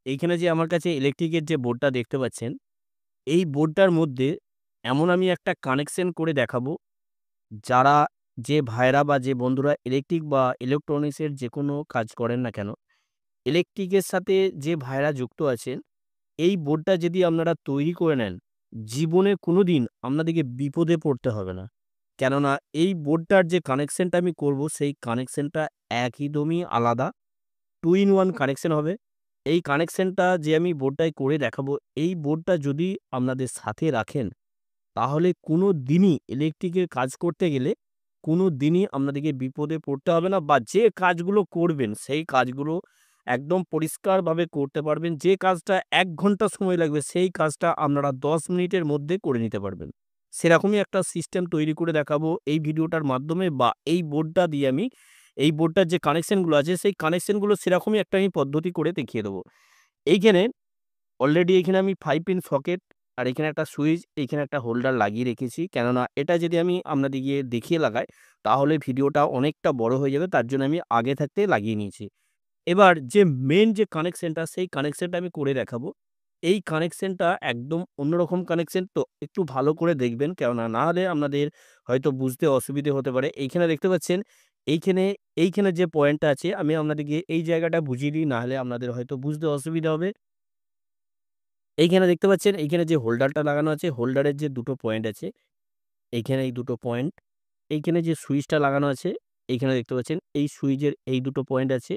এইখানে যে আমার কাছে ইলেকট্রিকের যে বোর্ডটা দেখতে পাচ্ছেন, এই বোর্ডটার মধ্যে এমন আমি একটা কানেকশন করে দেখাবো, যারা যে ভাইরা বা যে বন্ধুরা ইলেকট্রিক বা ইলেকট্রনিক্সের যেকোনো কাজ করেন না কেন, ইলেকট্রিকের সাথে যে ভাইরা যুক্ত আছেন, এই বোর্ডটা যদি আপনারা তৈরি করে নেন, জীবনে কোনোদিন আপনাদেরকে বিপদে পড়তে হবে না। কেননা এই বোর্ডটার যে কানেকশনটা আমি করব, সেই কানেকশনটা একদমই আলাদা। 2 in 1 কানেকশন হবে। এই কানেকশনটা যে আমি বোর্ডটায় করে দেখাবো, এই বোর্ডটা যদি আপনাদের সাথে রাখেন, তাহলে কোনো দিনই ইলেকট্রিকের কাজ করতে গেলে কোনো দিনই আপনাদেরকে বিপদে পড়তে হবে না, বা যে কাজগুলো করবেন, সেই কাজগুলো একদম পরিষ্কারভাবে করতে পারবেন। যে কাজটা ১ ঘন্টা সময় লাগবে, সেই কাজটা আপনারা ১০ মিনিটের মধ্যে করে নিতে পারবেন। সেরকমই একটা সিস্টেম তৈরি করে দেখাবো এই ভিডিওটার মাধ্যমে, বা এই বোর্ডটা দিয়ে আমি এই বোর্ডটার যে কানেকশনগুলো আছে, সেই কানেকশনগুলো সেরকমই একটা আমি পদ্ধতি করে দেখিয়ে দেবো। এইখানে অলরেডি এখানে আমি 5 পিন সকেট, আর এখানে একটা সুইচ, এখানে একটা হোল্ডার লাগিয়ে রেখেছি। কেননা এটা যদি আমি আপনাদেরকে দেখিয়ে লাগাই, তাহলে ভিডিওটা অনেকটা বড় হয়ে যাবে। তার জন্য আমি আগে থাকতে লাগিয়ে নিয়েছি। এবার যে মেইন যে কানেকশনটা, সেই কানেকশনটা আমি করে দেখাবো। এই কানেকশনটা একদম অন্যরকম কানেকশন, তো একটু ভালো করে দেখবেন। কেননা না হলে আপনাদের হয়তো বুঝতে অসুবিধে হতে পারে। এইখানে দেখতে পাচ্ছেন, এইখানে এইখানে যে পয়েন্টটা আছে, আমি আপনাদেরকে এই জায়গাটা বুঝিয়ে দিই, না হলে আপনাদের হয়তো বুঝতে অসুবিধা হবে। এইখানে দেখতে পাচ্ছেন, এইখানে যে হোল্ডারটা লাগানো আছে, হোল্ডারের যে দুটো পয়েন্ট আছে, এইখানে এই দুটো পয়েন্ট। এইখানে যে সুইচটা লাগানো আছে, এইখানে দেখতে পাচ্ছেন এই সুইচের এই দুটো পয়েন্ট আছে।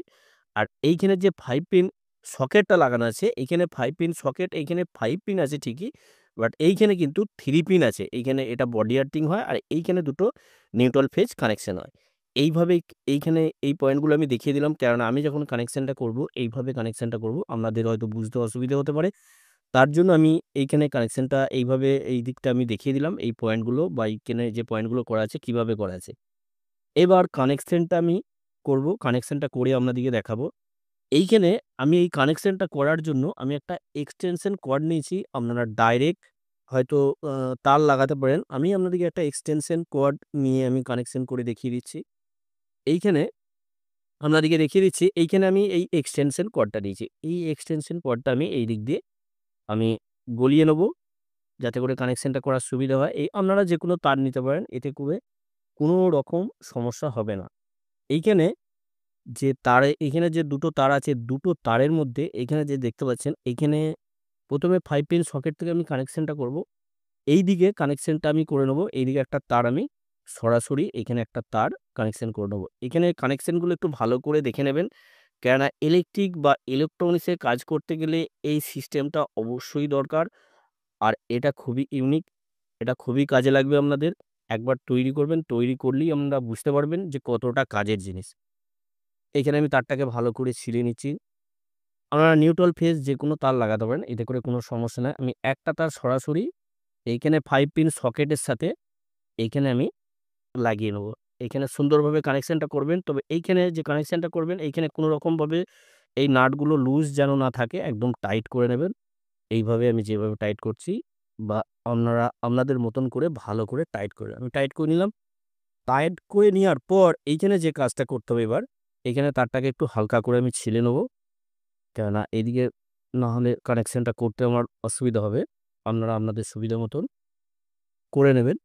আর এইখানে যে 5 পিন সকেটটা লাগানো আছে, এইখানে 5 পিন সকেট, এইখানে 5 পিন আছে ঠিকই। বাট এইখানে কিন্তু 3 পিন আছে। এইখানে এটা বডি আর্থিং হয়, আর এইখানে দুটো নিউট্রাল ফেজ কানেকশন হয়। এইভাবে এইখানে এই পয়েন্টগুলো আমি দেখিয়ে দিলাম। কেননা আমি যখন কানেকশনটা করব, এইভাবে কানেকশনটা করব। আপনাদের হয়তো বুঝতে অসুবিধা হতে পারে। তার জন্য আমি এইখানে কানেকশনটা এইভাবে এই দিকটা আমি দেখিয়ে দিলাম। এই পয়েন্টগুলো বা এইখানে যে পয়েন্টগুলো করা আছে, কিভাবে করা আছে। এবার কানেকশনটা আমি করব। কানেকশনটা করে আপনাদেরকে দেখাবো। এইখানে আমি এই কানেকশনটা করার জন্য আমি একটা এক্সটেনশন কর্ড নিয়েছি। আপনারা ডাইরেক্ট হয়তো আ তার লাগাতে পারেন। আমি আপনাদেরকে একটা এক্সটেনশন কর্ড নিয়ে আমি কানেকশন করে দেখিয়ে দিচ্ছি। এইখানে আপনাদেরকে দেখিয়ে দিচ্ছি, এইখানে আমি এই এক্সটেনশন কর্ডটা নিয়েছি। এই এক্সটেনশন কর্ডটা আমি এই দিক দিয়ে আমি গলিয়ে নেব, যাতে করে কানেকশনটা করার সুবিধা হয়। এই আপনারা যেকোনো তার নিতে পারেন। এতে করে কোনো রকম সমস্যা হবে না। এইখানে যে তারে এখানে যে দুটো তার আছে, দুটো তারের মধ্যে এখানে যে দেখতে পাচ্ছেন, এইখানে ১ম এ 5 পিন সকেট থেকে আমি কানেকশনটা করব। এইদিকে কানেকশনটা আমি করে নেব। এইদিকে একটা তার আমি সরাসরি এখানে একটা তার কানেকশন করে নেব। এখানে কানেকশনগুলো একটু ভালো করে দেখে নেবেন। কেননা ইলেকট্রিক বা ইলেকট্রনিক্সের কাজ করতে গেলে এই সিস্টেমটা অবশ্যই দরকার। আর এটা খুবই ইউনিক। এটা খুবই কাজে লাগবে আপনাদের। একবার তৈরি করবেন, তৈরি করলেই আপনারা বুঝতে পারবেন যে কতটা কাজের জিনিস। এখানে আমি তারটাকে ভালো করে ছিঁড়ে নিচ্ছি। আপনারা নিউট্রাল ফেজ যেকোনো তার লাগাতে পারেন। এতে করে কোনো সমস্যা নাই। আমি একটা তার সরাসরি এইখানে 5 পিন সকেটের সাথে এইখানে আমি লাগিয়ে নেব। এইখানে সুন্দরভাবে কানেকশনটা করবেন। তবে এইখানে যে কানেকশনটা করবেন, এইখানে কোনো রকমভাবে এই নাটগুলো লুজ যেন না থাকে, একদম টাইট করে নেবেন। এইভাবে আমি যেভাবে টাইট করছি, বা আপনারা আপনাদের মতন করে ভালো করে টাইট করে আমি টাইট করে নিলাম। টাইট করে নেওয়ার পর এইখানে যে কাজটা করতে হবে এবার, এইখানে তারটাকে একটু হালকা করে আমি ছিলে নেব। কেননা এদিকে না হলে কানেকশনটা করতে আমার অসুবিধা হবে। আপনারা আপনাদের সুবিধা মতন করে নেবেন।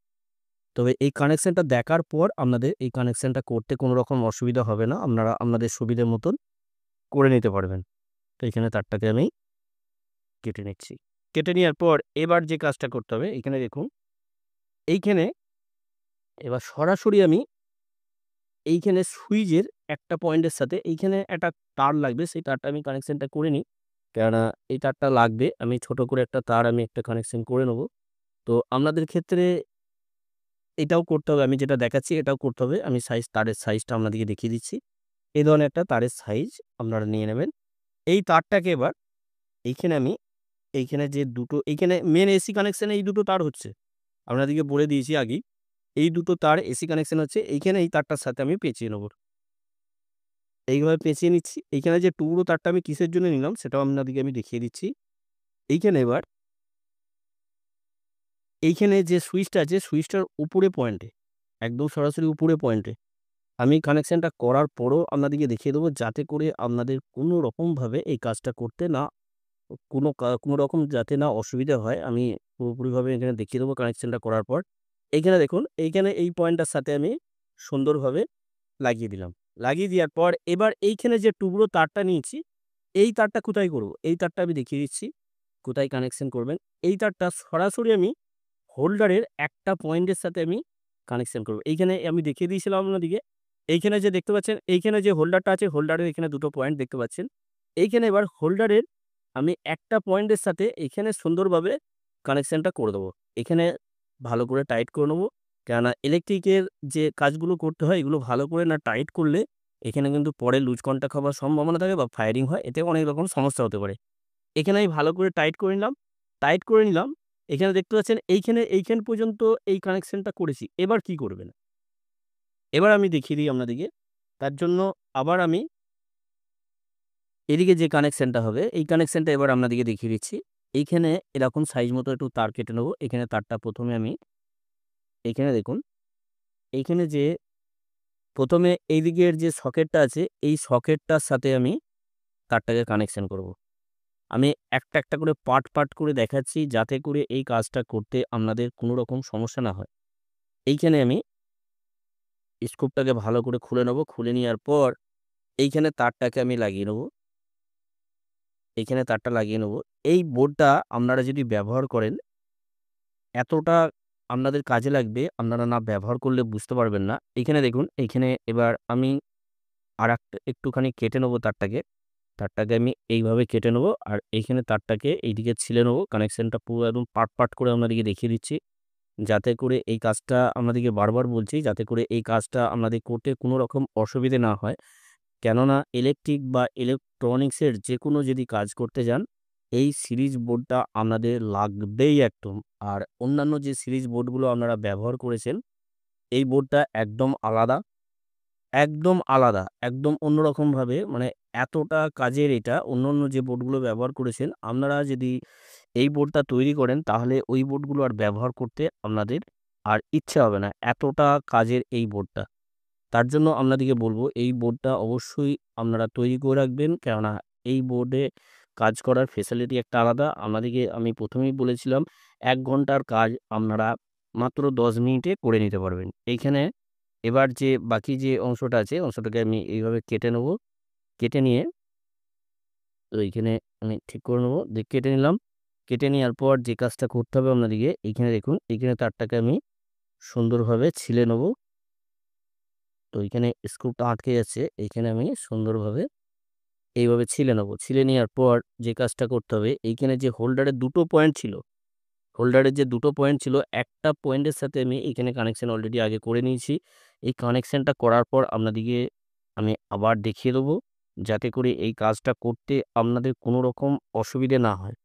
তবে এই কানেকশনটা দেখার পর আপনাদের এই কানেকশনটা করতে কোনো রকম অসুবিধা হবে না। আপনারা আপনাদের সুবিধা মতন করে নিতে পারবেন। তো এখানে তারটাকে আমি কেটে নিচ্ছি। কেটে নেওয়ার পর এবার যে কাজটা করতে হবে, এখানে দেখুন, এইখানে এবার সরাসরি আমি এইখানে সুইচের একটা পয়েন্টের সাথে এইখানে একটা তার লাগবে। সেই তারটা আমি কানেকশনটা করে নিই। কেননা এই তারটা লাগবে। আমি ছোট করে একটা তার আমি একটা কানেকশন করে নেব। তো আপনাদের ক্ষেত্রে এটাও করতে হবে। আমি যেটা দেখাচ্ছি এটাও করতে হবে। আমি তারের সাইজটা আপনাদেরকে দেখিয়ে দিচ্ছি। এই ধরনের একটা তারের সাইজ আপনারা নিয়ে নেবেন। এই তারটাকে এবার এইখানে আমি এইখানে যে দুটো এইখানে মেইন এসি কানেকশন এই দুটো তার হচ্ছে। আপনাদেরকে বলে দিয়েছি আগেই। এই দুটো তার এসি কানেকশন হচ্ছে। এইখানে এই তারটার সাথে আমি পেঁচিয়ে নেব। এইভাবে পেঁচিয়ে নিচ্ছি। এইখানে যে টুকরো তারটা আমি কিসের জন্য নিলাম, সেটাও আপনাদেরকে আমি দেখিয়ে দিচ্ছি। এইখানে এবার এইখানে যে সুইচটা আছে, সুইচটার উপরে পয়েন্টে, একদম সরাসরি উপরে পয়েন্টে আমি কানেকশনটা করার পরও আপনাদেরকে দেখিয়ে দেবো, যাতে করে আপনাদের কোনো রকমভাবে এই কাজটা করতে না কোনো রকম যাতে না অসুবিধা হয় আমি পুরোপুরিভাবে এখানে দেখিয়ে দেবো কানেকশনটা করার পর। এইখানে দেখুন, এইখানে এই পয়েন্টটার সাথে আমি সুন্দরভাবে লাগিয়ে দিলাম। লাগিয়ে দেওয়ার পর এবার এইখানে যে টুকরো তারটা নিয়েছি, এই তারটা কোথায় করব? এই তারটা আমি দেখিয়ে দিচ্ছি কোথায় কানেকশন করবেন। এই তারটা সরাসরি আমি হোল্ডারের একটা পয়েন্টের সাথে আমি কানেকশন করব। এইখানে আমি দেখিয়ে দিয়েছিলাম আপনাদিকে। এইখানে যে দেখতে পাচ্ছেন, এইখানে যে হোল্ডারটা আছে, হোল্ডারের এখানে ২ টো পয়েন্ট দেখতে পাচ্ছেন। এইখানে এবার হোল্ডারের আমি একটা পয়েন্টের সাথে এখানে সুন্দরভাবে কানেকশনটা করে দেবো। এখানে ভালো করে টাইট করে নেবো। কেননা ইলেকট্রিকের যে কাজগুলো করতে হয় এগুলো ভালো করে না টাইট করলে এখানে কিন্তু পরে লুজ কন্টাক্ট হবার সম্ভাবনা থাকে বা ফায়ারিং হয়। এতে অনেক রকম সমস্যা হতে পারে। এখানে আমি ভালো করে টাইট করে নিলাম। টাইট করে নিলাম। এখানে দেখতে পাচ্ছেন এইখান পর্যন্ত এই কানেকশনটা করেছি। এবার কি করবেন? এবার আমি দেখিয়ে দিই আপনাদেরকে। তার জন্য আবার আমি এদিকে যে কানেকশনটা হবে, এই কানেকশনটা এবার আপনাদেরকে দেখিয়ে দিচ্ছি। এইখানে এরকম সাইজ মতো একটু তার কেটে নেবো। এখানে তারটা ১ম এ আমি এইখানে দেখুন, এইখানে যে ১ম এ এইদিকের যে সকেটটা আছে, এই সকেটটার সাথে আমি তারটাকে কানেকশন করব। আমি একটা করে পার্ট করে দেখাচ্ছি যাতে করে এই কাজটা করতে আপনাদের কোনো রকম সমস্যা না হয়। এইখানে আমি স্ক্রুপটাকে ভালো করে খুলে নেব। খুলে নেওয়ার পর এইখানে তারটাকে আমি লাগিয়ে নেব। এইখানে তারটা লাগিয়ে নেব। এই বোর্ডটা আপনারা যদি ব্যবহার করেন, এতটা আপনাদের কাজে লাগবে, আপনারা না ব্যবহার করলে বুঝতে পারবেন না। এইখানে দেখুন, এইখানে এবার আমি আরেকটা একটুখানি কেটে নেব তারটাকে। তারটাকে আমি এইভাবে কেটে নেব। আর এইখানে তারটাকে এইদিকে ছিলে নেব। কানেকশনটা পুরো একদম পার্ট করে আপনাদেরকে দেখিয়ে দিচ্ছি। যাতে করে এই কাজটা আপনাদেরকে বারবার বলছি, যাতে করে এই কাজটা আপনাদের করতে কোনো রকম অসুবিধে না হয়। কেননা ইলেকট্রিক বা ইলেকট্রনিক্সের যেকোনো যদি কাজ করতে যান, এই সিরিজ বোর্ডটা আপনাদের লাগবেই একদম। আর অন্যান্য যে সিরিজ বোর্ডগুলো আপনারা ব্যবহার করেছেন, এই বোর্ডটা একদম আলাদা। একদম আলাদা। একদম অন্যরকমভাবে মানে এতটা কাজের এটা অন্যান্য যে বোর্ডগুলো ব্যবহার করেছেন, আপনারা যদি এই বোর্ডটা তৈরি করেন তাহলে ওই বোর্ডগুলো আর ব্যবহার করতে আপনাদের আর ইচ্ছে হবে না। এতটা কাজের এই বোর্ডটা। তার জন্য আপনাদেরকে বলব এই বোর্ডটা অবশ্যই আপনারা তৈরি করে রাখবেন। কেননা এই বোর্ডে কাজ করার ফেসিলিটি একটা আলাদা। আপনাদেরকে আমি ১ম এই বলেছিলাম ১ ঘন্টার কাজ আপনারা মাত্র ১০ মিনিটে করে নিতে পারবেন। এইখানে এবার যে বাকি যে অংশটা আছে, অংশটাকে আমি এইভাবে কেটে নেব। কেটে নিয়ে তো এইখানে আমি ঠিক করে নেব। কেটে নিলাম। কেটে নেওয়ার পর যে কাজটা করতে হবে আপনাদেরকে, এইখানে দেখুন, এইখানে তারটাকে আমি সুন্দরভাবে ছিলে নেব। তো এইখানে স্ক্রুটা আটকে যাচ্ছে। এইখানে আমি সুন্দরভাবে এইভাবে ছিলে নেব। ছিলে নেওয়ার পর যে কাজটা করতে হবে, এইখানে যে হোল্ডারের ২ টো পয়েন্ট ছিল, হোল্ডারের যে ২ টো পয়েন্ট ছিল, একটা পয়েন্টের সাথে আমি এখানে কানেকশন অলরেডি আগে করে নিয়েছি। এই কানেকশনটা করার পর আপনাদেরকে আমি আবার দেখিয়ে দেবো, যাতে করে এই কাজটা করতে আপনাদের কোনো রকম অসুবিধে না হয়।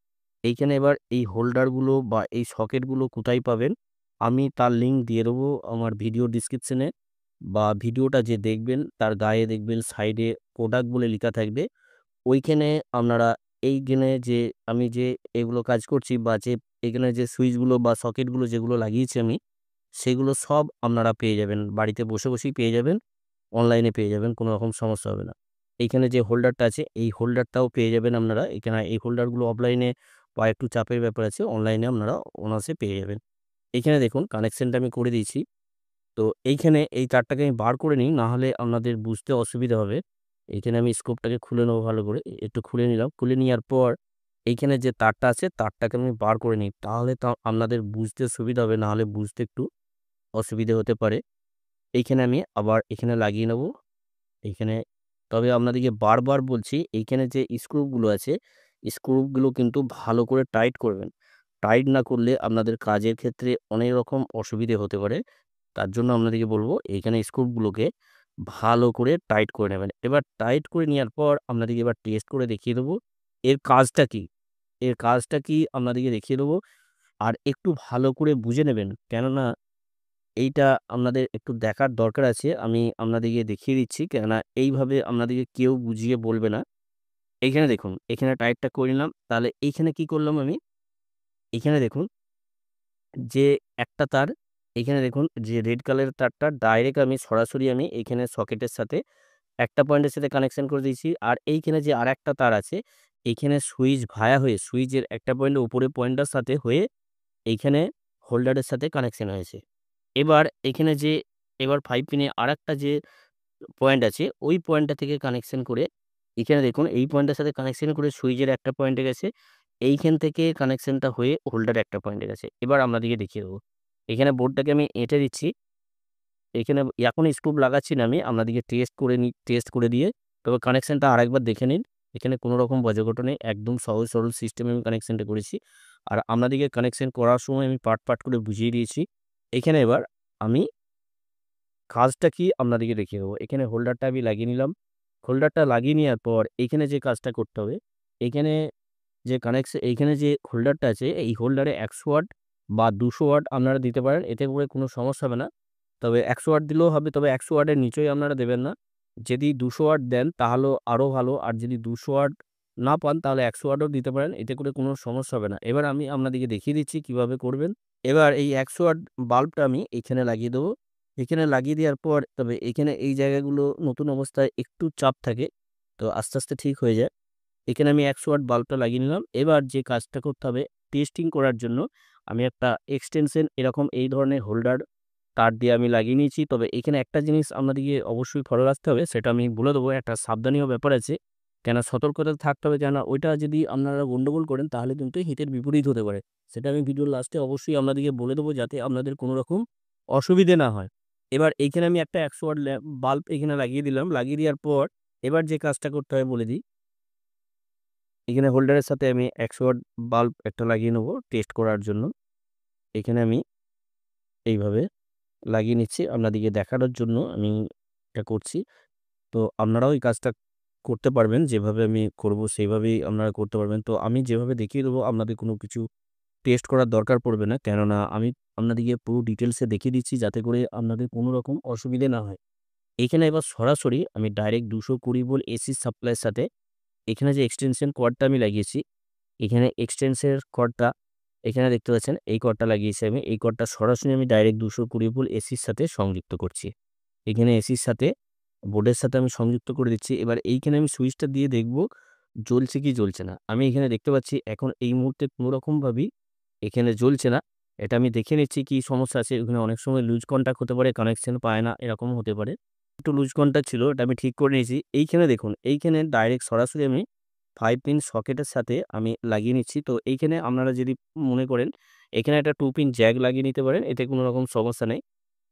এইখানে এবার এই হোল্ডারগুলো বা এই সকেটগুলো কোথায় পাবেন, আমি তার লিঙ্ক দিয়ে দেবো আমার ভিডিও ডেসক্রিপশনে, বা ভিডিওটা যে দেখবেন তার গায়ে দেখবেন সাইডে প্রোডাক্ট বলে লেখা থাকবে। ওইখানে আপনারা এইখানে যে আমি যে এগুলো কাজ করছি বা যে এখানে যে সুইচগুলো বা সকেটগুলো যেগুলো লাগিয়েছি আমি, সেগুলো সব আপনারা পেয়ে যাবেন। বাড়িতে বসেই পেয়ে যাবেন। অনলাইনে পেয়ে যাবেন। কোনো রকম সমস্যা হবে না। এইখানে যে হোল্ডারটা আছে, এই হোল্ডারটাও পেয়ে যাবেন আপনারা। এখানে এই হোল্ডারগুলো অফলাইনে বা একটু চাপের ব্যাপার আছে। অনলাইনে আপনারা অনায়াসে পেয়ে যাবেন। এইখানে দেখুন কানেকশনটা আমি করে দিয়েছি। তো এইখানে এই তারটাকে আমি বার করে নিই, না হলে আপনাদের বুঝতে অসুবিধা হবে। এইখানে আমি স্কোপটাকে খুলে নেবো ভালো করে। একটু খুলে নিলাম। খুলে নেওয়ার পর এইখানে যে তারটা আছে, তারটাকে আমি বার করে নিই। তাহলে তো আপনাদের বুঝতে সুবিধা হবে, না হলে বুঝতে একটু অসুবিধে হতে পারে। এইখানে আমি আবার এখানে লাগিয়ে নেব। এইখানে তবে আপনাদেরকে বারবার বলছি, এইখানে যে স্ক্রুগুলো আছে, স্ক্রুগুলো কিন্তু ভালো করে টাইট করবেন। টাইট না করলে আপনাদের কাজের ক্ষেত্রে অনেক রকম অসুবিধে হতে পারে। তার জন্য আপনাদেরকে বলব এইখানে স্ক্রুগুলোকে ভালো করে টাইট করে নেবেন। এবার টাইট করে নেওয়ার পর আপনাদেরকে এবার টেস্ট করে দেখিয়ে দেবো এর কাজটা কি? এর কাজটা কি আপনাদেরকে দেখিয়ে দেবো। আর একটু ভালো করে বুঝে নেবেন। কেননা এইটা আপনাদের একটু দেখার দরকার আছে। আমি আপনাদেরকে দেখিয়ে দিচ্ছি। কেননা এইভাবে আপনাদেরকে কেউ বুঝিয়ে বলবে না। এইখানে দেখুন, এখানে টাইটটা করে নিলাম। তাহলে এইখানে কি করলাম আমি? এইখানে দেখুন যে একটা তার, এইখানে দেখুন যে রেড কালারের তারটা ডাইরেক্ট আমি সরাসরি আমি এইখানে সকেটের সাথে একটা পয়েন্টের সাথে কানেকশন করে দিয়েছি। আর এইখানে যে আরেকটা তার আছে, এইখানে সুইচ ভায়া হয়ে সুইচের একটা পয়েন্টের উপরে পয়েন্টটার সাথে হয়ে এইখানে হোল্ডারের সাথে কানেকশন হয়েছে। এবার এখানে যে এবার 5 পিনে আরেকটা যে পয়েন্ট আছে ওই পয়েন্টটা থেকে কানেকশন করে এখানে দেখুন এই পয়েন্টের সাথে কানেকশন করে সুইচের একটা পয়েন্টে গেছে। এইখান থেকে কানেকশনটা হয়ে হোল্ডার একটা পয়েন্টে গেছে। এবার আপনাদেরকে দেখিয়ে দেবো। এখানে বোর্ডটাকে আমি এঁটে দিচ্ছি। এখানে এখন স্ক্রু লাগাচ্ছি না আমি, আপনাদেরকে টেস্ট করে দিয়ে তবে কানেকশনটা আরেকবার দেখে নিন। এখানে কোনো রকম বজ্রঘট নেই, একদম সহজ সরল সিস্টেমে আমি কানেকশনটা করেছি। আর আপনাদেরকে কানেকশন করার সময় আমি পার্ট করে বুঝিয়ে দিয়েছি। এখানে এবার আমি কাজটা কি আপনাদেরকে দেখিয়ে দেবো। এখানে হোল্ডারটা আমি লাগিয়ে নিলাম। হোল্ডারটা লাগিয়ে নেওয়ার পর এখানে যে কাজটা করতে হবে, এখানে এইখানে যে হোল্ডারটা আছে এই হোল্ডারে 100 ওয়াট বা 200 ওয়াট আপনারা দিতে পারেন, এতে করে কোনো সমস্যা হবে না। তবে 100 ওয়াট দিলেও হবে, তবে 100 ওয়াটের নিচেই আপনারা দেবেন না। যদি 200 ওয়াট দেন তাহলেও আরও ভালো, আর যদি 200 ওয়াট না পান তাহলে 100 ওয়াটও দিতে পারেন, এতে করে কোনো সমস্যা হবে না। এবার আমি আপনাদেরকে দেখিয়ে দিচ্ছি কিভাবে করবেন। এবার এই 100 ওয়াট বাল্বটা আমি এখানে লাগিয়ে দেবো। এখানে লাগিয়ে দেওয়ার পর তবে এখানে এই জায়গাগুলো নতুন অবস্থায় একটু চাপ থাকে, তো আস্তে আস্তে ঠিক হয়ে যায়। এখানে আমি 100 ওয়াট বাল্বটা লাগিয়ে নিলাম। এবার যে কাজটা করতে হবে টেস্টিং করার জন্য আমি একটা এক্সটেনশন এরকম এই ধরনের হোল্ডার তার দিয়ে আমি লাগিয়ে নিয়েছি। তবে এখানে একটা জিনিস আপনাদেরকে অবশ্যই ফলো রাখতে হবে, সেটা আমি বলে দেবো। একটা সাবধানীয় ব্যাপার আছে, কেন সতর্কতা থাকতে হবে, কেন ওইটা যদি আপনারা গন্ডগোল করেন তাহলে কিন্তু হিতের বিপরীত হতে পারে। সেটা আমি ভিডিওর লাস্টে অবশ্যই আপনাদেরকে বলে দেবো, যাতে আপনাদের কোনো রকম অসুবিধে না হয়। এবার এইখানে আমি একটা 100 ওয়াট বাল্ব এখানে লাগিয়ে দিলাম। লাগিয়ে দেওয়ার পর এবার যে কাজটা করতে হবে বলে দিই। এখানে হোল্ডারের সাথে আমি 100 ওয়াট বাল্ব একটা লাগিয়ে নেবো টেস্ট করার জন্য। এখানে আমি এইভাবে লাগিয়ে নিচ্ছি, আপনাদেরকে দেখানোর জন্য আমি এটা করছি। তো আপনারাও এই কাজটা করতে পারবেন, যেভাবে আমি করব সেইভাবেই আপনারা করতে পারবেন। তো আমি যেভাবে দেখিয়ে দেবো আপনাদের কোনো কিছু টেস্ট করার দরকার পড়বে না, কেননা আমি আপনাদেরকে পুরো ডিটেলসে দেখিয়ে দিচ্ছি যাতে করে আপনাদের কোনো রকম অসুবিধে না হয়। এখানে এবার সরাসরি আমি ডাইরেক্ট 220 ভোল্ট এসি সাপ্লাইয়ের সাথে এখানে যে এক্সটেনশন কর্ডটা আমি লাগিয়েছি, এখানে এক্সটেন্সের কর্ডটা এখানে দেখতে পাচ্ছেন, এই কর্ডটা লাগিয়েছি আমি। এই কর্ডটা সরাসরি আমি ডাইরেক্ট 220 ভোল্ট এসির সাথে সংযুক্ত করছি। এখানে এসির সাথে বোর্ডের সাথে আমি সংযুক্ত করে দিচ্ছি। এবার এইখানে আমি সুইচটা দিয়ে দেখব জ্বলছে কি জ্বলছে না। আমি এখানে দেখতে পাচ্ছি এখন এই মুহূর্তে কোনো রকমভাবেই এখানে জ্বলছে না। এটা আমি দেখে নিচ্ছি কি সমস্যা আছে। এখানে অনেক সময় লুজ কন্টাক্ট হতে পারে, কানেকশন পায় না, এরকমও হতে পারে। একটু লুজ কন্টাক্ট ছিল, এটা আমি ঠিক করে নিয়েছি। এইখানে দেখুন, এইখানে ডাইরেক্ট সরাসরি আমি 5 পিন সকেটের সাথে আমি লাগিয়ে নিচ্ছি। তো এইখানে আপনারা যদি মনে করেন এখানে একটা 2 পিন জ্যাক লাগিয়ে নিতে পারেন, এতে কোনো রকম সমস্যা নেই।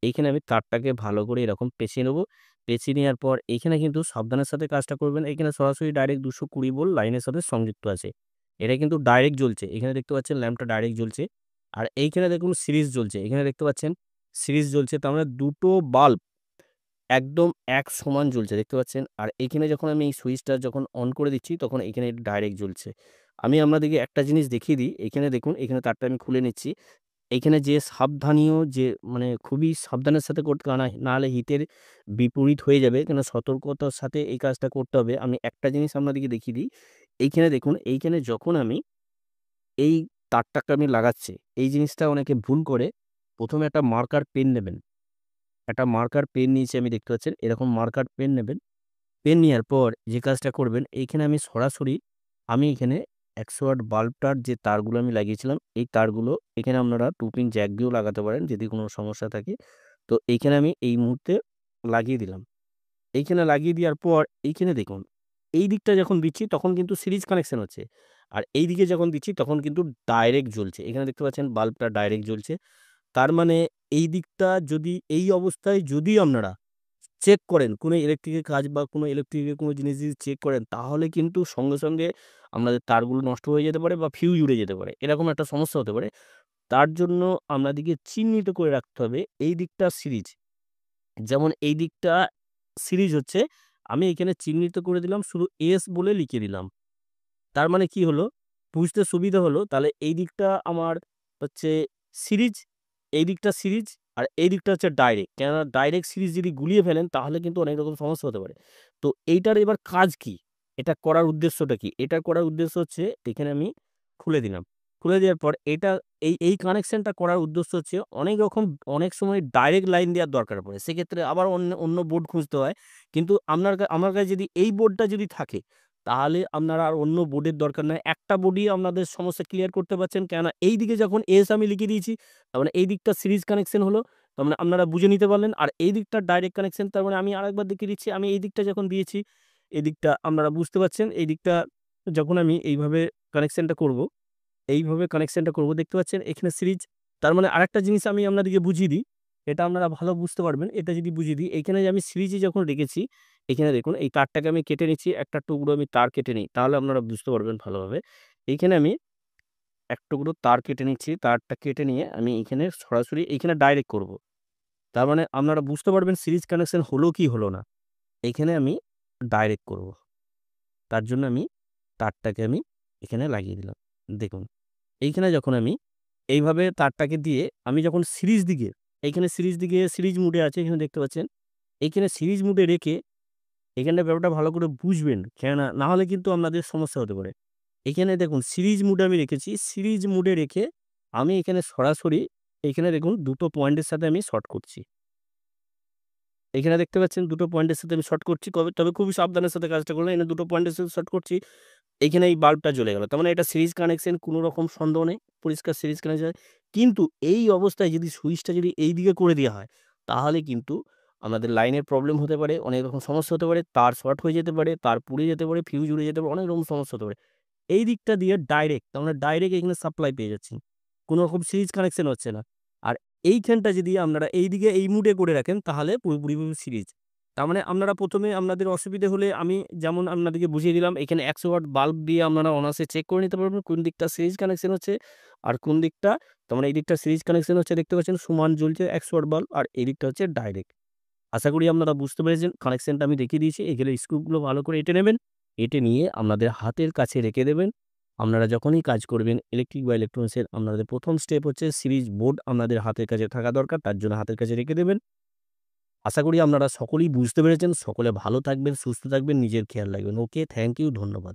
এইখানে আমি তারটাকে ভালো করে এরকম পেঁচিয়ে নেব। পেঁচিয়ে নেওয়ার পর এইখানে কিন্তু সাবধানের সাথে কাজটা করবেন। এখানে সরাসরি ডাইরেক্ট 220 ভোল্ট লাইনের সাথে সংযুক্ত আছে। এটা কিন্তু ডাইরেক্ট জ্বলছে। এখানে দেখতে পাচ্ছেন ল্যাম্পটা ডাইরেক্ট জ্বলছে। আর এইখানে দেখুন সিরিজ জ্বলছে। এখানে দেখতে পাচ্ছেন সিরিজ জ্বলছে। তার মানে দুটো বাল্ব একদম এক সমান জ্বলছে, দেখতে পাচ্ছেন। আর এখানে যখন আমি এই সুইচটা যখন অন করে দিচ্ছি তখন এখানে ডাইরেক্ট জ্বলছে। আমি আপনাদেরকে একটা জিনিস দেখিয়ে দিই। এখানে দেখুন, এখানে তারটা আমি খুলে নিচ্ছি। এইখানে যে সাবধানীয় যে মানে খুবই সাবধানের সাথে করতে, নাহলে হিতের বিপরীত হয়ে যাবে। কেন সতর্কতার সাথে এই কাজটা করতে হবে। আমি একটা জিনিস আপনাদেরকে দেখিয়ে দিই। এইখানে দেখুন, এইখানে যখন আমি এই তারটাকে আমি লাগাচ্ছি, এই জিনিসটা অনেকে ভুল করে। প্রথমে একটা মার্কার পেন নেবেন। একটা মার্কার পেন নিয়েছি আমি, দেখতে পাচ্ছেন এরকম মার্কার পেন নেবেন। পেন নেওয়ার পর যে কাজটা করবেন, এইখানে আমি সরাসরি আমি এখানে 100 ওয়াট বাল্বটার যে তারগুলো আমি লাগিয়েছিলাম, এই তারগুলো এখানে আপনারা 2 পিন জ্যাক দিয়েও লাগাতে পারেন যদি কোনো সমস্যা থাকে। তো এইখানে আমি এই মুহূর্তে লাগিয়ে দিলাম। এইখানে লাগিয়ে দেওয়ার পর এইখানে দেখুন, এই দিকটা যখন দিচ্ছি তখন কিন্তু সিরিজ কানেকশন হচ্ছে। আর এই দিকে যখন দিচ্ছি তখন কিন্তু ডাইরেক্ট জ্বলছে। এখানে দেখতে পাচ্ছেন বাল্বটা ডাইরেক্ট জ্বলছে। তার মানে এই দিকটা যদি এই অবস্থায় যদি আপনারা চেক করেন, কোনো ইলেকট্রিকের কাজ বা কোনো ইলেকট্রিকের কোনো জিনিস যদি চেক করেন, তাহলে কিন্তু সঙ্গে সঙ্গে আপনাদের তারগুলো নষ্ট হয়ে যেতে পারে বা ফিউজ উড়ে যেতে পারে। এরকম একটা সমস্যা হতে পারে। তার জন্য আপনাদেরকে চিহ্নিত করে রাখতে হবে এই দিকটা সিরিজ। যেমন এই দিকটা সিরিজ হচ্ছে, আমি এখানে চিহ্নিত করে দিলাম, শুধু এস বলে লিখে দিলাম। তার মানে কি হলো? বুঝতে সুবিধা হলো। তাহলে এই দিকটা আমার হচ্ছে সিরিজ, এই দিকটা সিরিজ, আর এই দিকটা হচ্ছে ডাইরেক্ট। কেননা ডাইরেক্ট সিরিজ যদি গুলিয়ে ফেলেন তাহলে কিন্তু অনেক রকম সমস্যা হতে পারে। তো এইটার এবার কাজ কি? এটা করার উদ্দেশ্যটা কি? এটা করার উদ্দেশ্য হচ্ছে, এখানে আমি খুলে দিলাম। খুলে দেওয়ার পর এটা এই কানেকশনটা করার উদ্দেশ্য হচ্ছে, অনেক সময় ডাইরেক্ট লাইন দেওয়ার দরকার পড়ে। সেক্ষেত্রে আবার অন্য বোর্ড খুঁজতে হয়। কিন্তু আমার কাছে যদি এই বোর্ডটা যদি থাকে তাহলে আপনারা আর অন্য বোর্ডের দরকার নাই। একটা বোর্ডই আপনাদের সমস্যা ক্লিয়ার করতে পারছেন। কেননা এইদিকে যখন এস আমি লিখে দিয়েছি, তার মানে এই দিকটা সিরিজ কানেকশন হলো। তার মানে আপনারা বুঝে নিতে পারলেন। আর এই দিকটা ডাইরেক্ট কানেকশন, তার মানে আমি আরেকবার দেখিয়ে দিচ্ছি। আমি এই দিকটা যখন দিয়েছি, এই দিকটা আপনারা বুঝতে পারছেন। এই দিকটা যখন আমি এইভাবে কানেকশনটা করব, দেখতে পাচ্ছেন এখানে সিরিজ। তার মানে আরেকটা জিনিস আমি আপনাদেরকে বুঝিয়ে দিই। এটা আপনারা ভালো বুঝতে পারবেন। এটা যদি বুঝিয়ে দিই, এখানে যে আমি সিরিজে যখন রেখেছি, এখানে দেখুন এই তারটাকে আমি কেটে নিচ্ছি। একটা টুকরো আমি তার কেটে নিই। তাহলে আপনারা বুঝতে পারবেন ভালোভাবে। এইখানে আমি এক টুকরো তার কেটে নিচ্ছি। তারটা কেটে নিয়ে আমি এইখানে সরাসরি এইখানে ডাইরেক্ট করব। তার মানে আপনারা বুঝতে পারবেন সিরিজ কানেকশন হলো কি হলো না। এইখানে আমি ডাইরেক্ট করব। তার জন্য আমি তারটাকে আমি এখানে লাগিয়ে দিলাম। দেখুন, এইখানে যখন আমি এইভাবে তারটাকে দিয়ে আমি যখন সিরিজ দিকে, এইখানে সিরিজ মুডে আছে, এখানে দেখতে পাচ্ছেন। এইখানে সিরিজ মুডে রেখে এখানে ব্যাপারটা ভালো করে বুঝবেন। কেননা না হলে কিন্তু আপনাদের সমস্যা হতে পারে। এখানে দেখুন সিরিজ মুডে আমি রেখেছি। সিরিজ মুডে রেখে আমি এখানে সরাসরি এইখানে দেখুন ২ টো পয়েন্টের সাথে আমি শর্ট করছি। এখানে দেখতে পাচ্ছেন ২ টো পয়েন্টের সাথে আমি শর্ট করছি। তবে খুবই সাবধানের সাথে কাজটা করলে এখানে ২ টো পয়েন্টের সাথে শর্ট করছি। এইখানে এই বাল্বটা জ্বলে গেল। তার মানে এটা সিরিজ কানেকশন, কোনো রকম সন্দেহ নেই। পরিষ্কার সিরিজ কানেকশন। কিন্তু এই অবস্থায় যদি সুইচটা যদি এইদিকে করে দেওয়া হয়, তাহলে কিন্তু আমাদের লাইনের প্রবলেম হতে পারে, অনেক রকম সমস্যা হতে পারে, তার শর্ট হয়ে যেতে পারে, তার পুড়ে যেতে পারে, ফিউজ উড়ে যেতে পারে, অনেক রকম সমস্যা হতে পারে। এই দিকটা দিয়ে ডাইরেক্ট, আমরা ডাইরেক্ট এখানে সাপ্লাই পেয়ে যাচ্ছি। কোনো রকম সিরিজ কানেকশন হচ্ছে না। আর এইখানটা যদি আপনারা এইদিকে এই মুডে করে রাখেন, তাহলে পুরোপুরিভাবে সিরিজ। তার মানে আপনারা ১ম এ আপনাদের অসুবিধে হলে আমি যেমন আপনাদেরকে বুঝিয়ে দিলাম, এখানে ১০০ ওয়াট বাল্ব দিয়ে আপনারা অনায়াসে চেক করে নিতে পারবেন কোন দিকটা সিরিজ কানেকশন হচ্ছে আর কোন দিকটা। তার মানে এই দিকটা সিরিজ কানেকশন হচ্ছে, দেখতে পাচ্ছেন সমান জ্বলছে ১০০ ওয়াট বাল্ব, আর এই দিকটা হচ্ছে ডাইরেক্ট। আশা করি আপনারা বুঝতে পেরেছেন। কানেকশনটা আমি দেখিয়ে দিয়েছি। এখানে স্ক্রুগুলো ভালো করে এঁটে নেবেন। এঁটে নিয়ে আপনাদের হাতের কাছে রেখে দেবেন। আপনারা যখনই কাজ করবেন ইলেকট্রিক বা ইলেকট্রনিক্সের, আপনাদের ১ম স্টেপ হচ্ছে সিরিজ বোর্ড আপনাদের হাতের কাছে থাকা দরকার। তার জন্য হাতের কাছে রেখে দেবেন। আশা করি আপনারা সকলেই বুঝতে পেরেছেন। সকলে ভালো থাকবেন, সুস্থ থাকবেন, নিজের খেয়াল রাখবেন। ওকে, থ্যাংক ইউ, ধন্যবাদ।